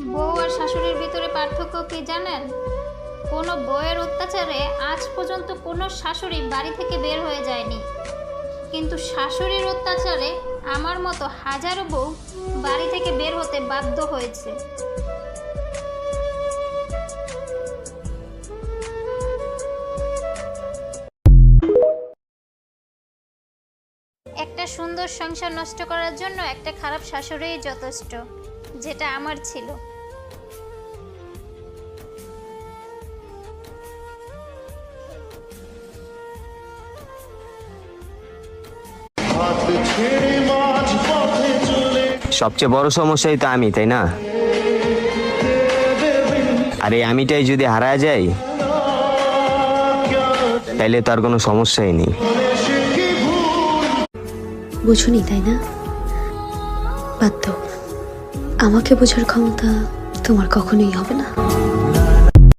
বউ আর শাশুড়ির ভিতরে পার্থক্য কি জানেন? কোনো বউয়ের অত্যাচারে আজ পর্যন্ত কোনো শাশুড়ি বাড়ি থেকে বের হয়ে যায়নি, কিন্তু শাশুড়ির অত্যাচারে আমার মতো হাজারো বউ বাড়ি থেকে বের হতে বাধ্য হয়েছে। একটা সুন্দর সংসার নষ্ট করার জন্য একটা খারাপ শাশুড়িই যথেষ্ট, যেটা আমার ছিল। সবচেয়ে বড় সমস্যাই তো আমি, তাই না? আর এই আমিটাই যদি হারায় যাই, তাইলে তো আর কোনো সমস্যাই নেই। বুঝুনি, তাই না? বাদ দাও, আমাকে বোঝার ক্ষমতা তোমার কখনোই হবে না।